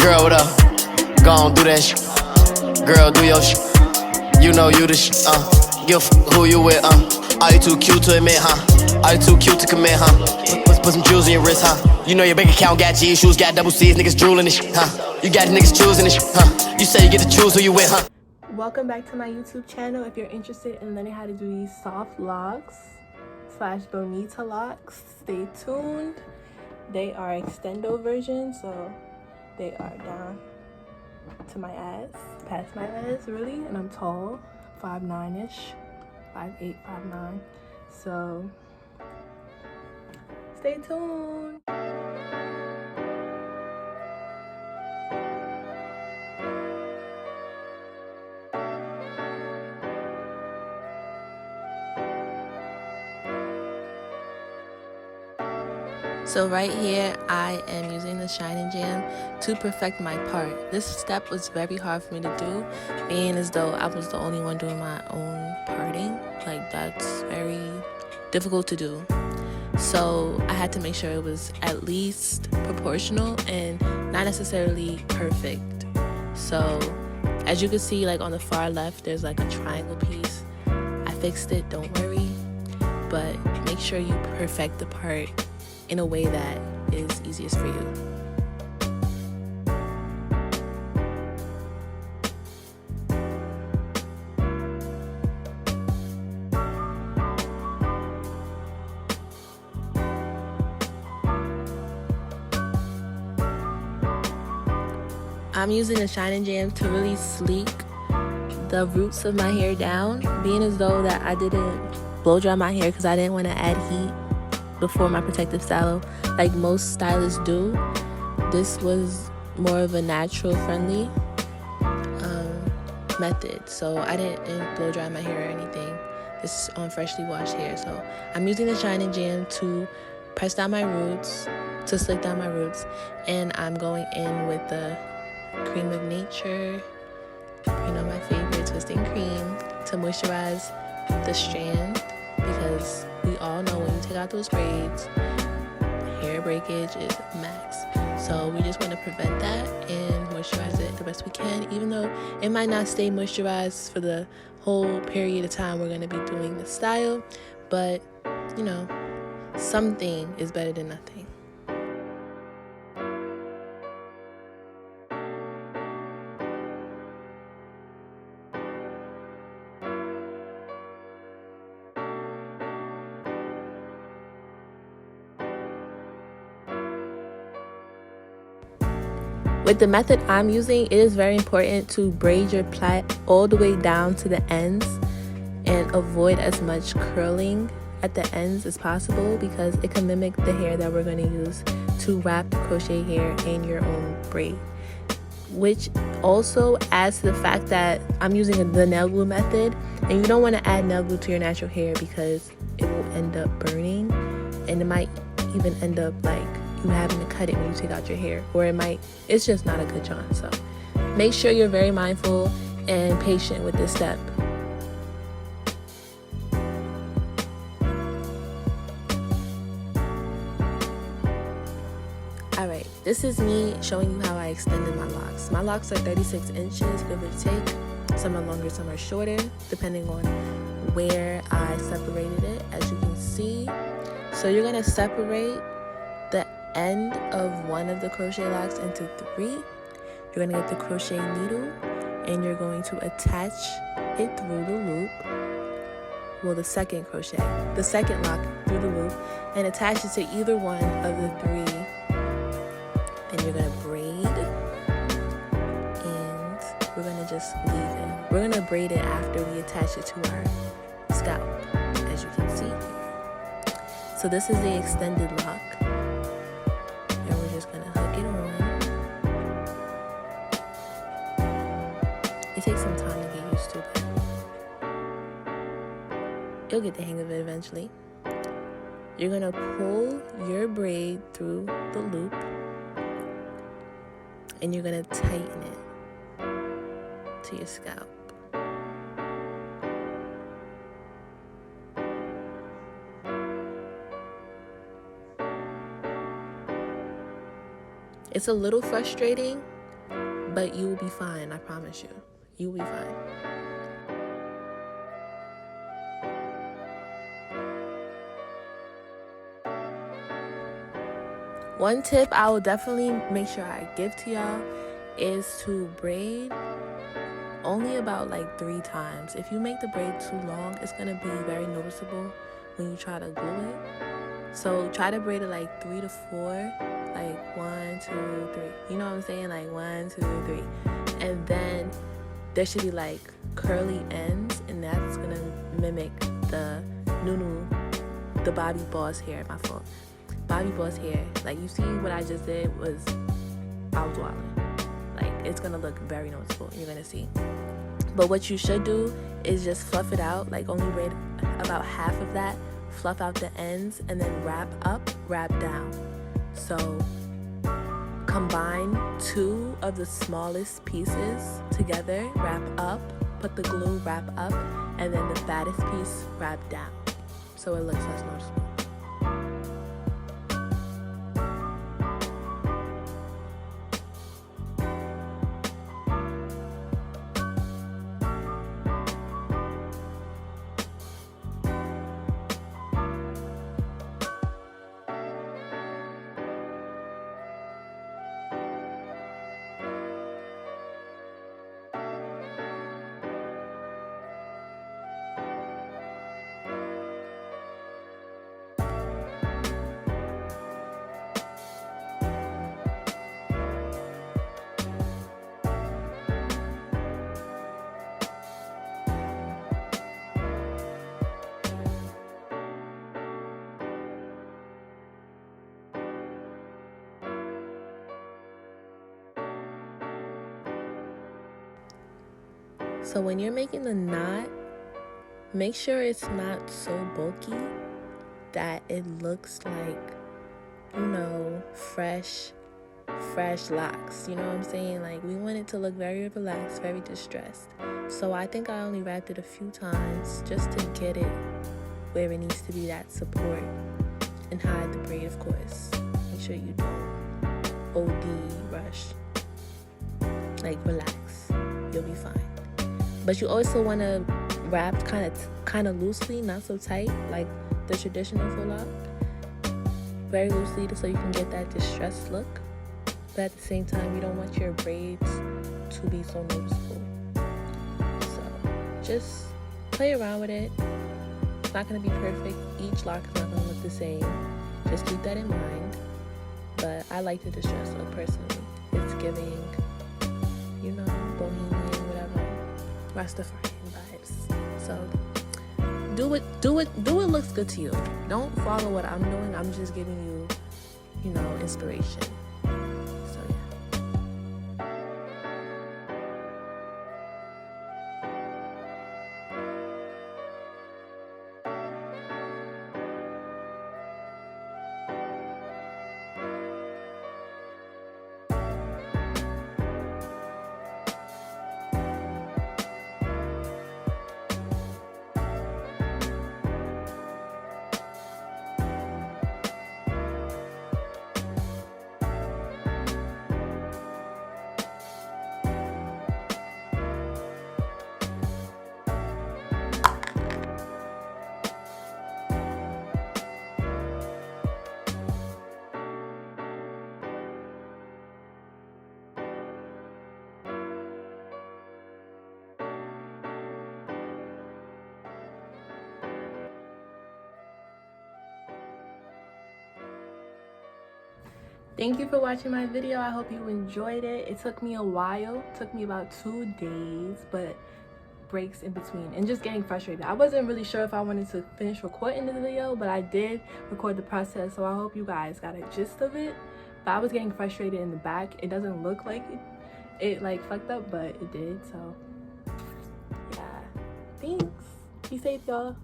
Girl, what up? Go on, do that shit. Girl, do your shit. You know you the shit, Give who you with, Are you too cute to admit, Are you too cute to commit, Put some jewels in your wrist, You know your bank account got G issues, got double C's, niggas drooling this shit, You got niggas choosing this shit, You say you get to choose who you with, Welcome back to my YouTube channel. If you're interested in learning how to do these soft locks / bonita locks, stay tuned. They are extendo versions, so they are down to my ass, past my ass really, and I'm tall, 5'9"-ish, 5'8", 5'9", so stay tuned. So right here, I am using the Shine & Jam to perfect my part. This step was very hard for me to do, being as though I was the only one doing my own parting. Like, that's very difficult to do. So I had to make sure it was at least proportional and not necessarily perfect. So as you can see, like on the far left, there's like a triangle piece. I fixed it, don't worry. But make sure you perfect the part in a way that is easiest for you. I'm using the Shine & Jam to really sleek the roots of my hair down, being as though that I didn't blow dry my hair because I didn't want to add heat before my protective stylo like most stylists do. This was more of a natural friendly method, so I didn't blow dry my hair or anything. This is on freshly washed hair. So I'm using the Shine & Jam to press down my roots, to slick down my roots, and I'm going in with the Cream of Nature, you know, my favorite twisting cream, to moisturize the strand, because we all know when you take out those braids, hair breakage is max. So we just want to prevent that and moisturize it the best we can, even though it might not stay moisturized for the whole period of time we're going to be doing the style, but you know, something is better than nothing. With the method I'm using, it is very important to braid your plait all the way down to the ends and avoid as much curling at the ends as possible, because it can mimic the hair that we're going to use to wrap the crochet hair in your own braid. Which also adds to the fact that I'm using the nail glue method, and you don't want to add nail glue to your natural hair because it will end up burning, and it might even end up like you having to cut it when you take out your hair, or it's just not a good job. So make sure you're very mindful and patient with this step. Alright, this is me showing you how I extended my locks. My locks are 36 inches, give or take. Some are longer, some are shorter, depending on where I separated it, as you can see. So you're going to separate the end of one of the crochet locks into 3. You're going to get the crochet needle and you're going to attach it through the loop. Well, the second lock through the loop, and attach it to either one of the 3. Then you're going to braid, and we're going to just leave it. We're going to braid it after we attach it to our scalp, as you can see. So this is the extended lock. Just gonna hook it on. It takes some time to get used to, but you'll get the hang of it eventually. You're gonna pull your braid through the loop, and you're gonna tighten it to your scalp. It's a little frustrating But you will be fine, I promise you. You will be fine. One tip I will definitely make sure I give to y'all is to braid only about like 3 times. If you make the braid too long, it's gonna be very noticeable when you try to glue it. So try to braid it like 3 to 4, like 1, 2, 3. You know what I'm saying? Like 1, 2, 3. And then there should be like curly ends, and that's gonna mimic the the Bobbi Boss hair. My fault. Bobbi Boss hair. Like, you see what I just did was, I was wilding. Like, it's gonna look very noticeable. You're gonna see. But what you should do is just fluff it out. Like, only braid about half of that. Fluff out the ends, and then wrap up, wrap down. So combine 2 of the smallest pieces together, wrap up, put the glue, wrap up, and then the fattest piece wrap down, so it looks less noticeable. So when you're making the knot, make sure it's not so bulky that it looks like, you know, fresh locks. You know what I'm saying? Like, we want it to look very relaxed, very distressed. So I think I only wrapped it a few times just to get it where it needs to be, that support, and hide the braid, of course. Make sure you don't OD rush. Like, relax. You'll be fine. But you also want to wrap kind of loosely, not so tight like the traditional full lock. Very loosely, so you can get that distressed look. But at the same time, you don't want your braids to be so noticeable. So just play around with it. It's not going to be perfect. Each lock is not going to look the same. Just keep that in mind. But I like the distressed look personally. It's giving, you know, bohemian, whatever, Rastafarian vibes. So do what looks good to you. Don't follow what I'm doing. I'm just giving you, you know, inspiration. So yeah. Thank you for watching my video. I hope you enjoyed it. It took me a while. It took me about 2 days, but breaks in between and just getting frustrated. I wasn't really sure if I wanted to finish recording the video, but I did record the process, so I hope you guys got a gist of it. But I was getting frustrated in the back. It doesn't look like it like fucked up, but it did. So yeah, thanks. Be safe, y'all.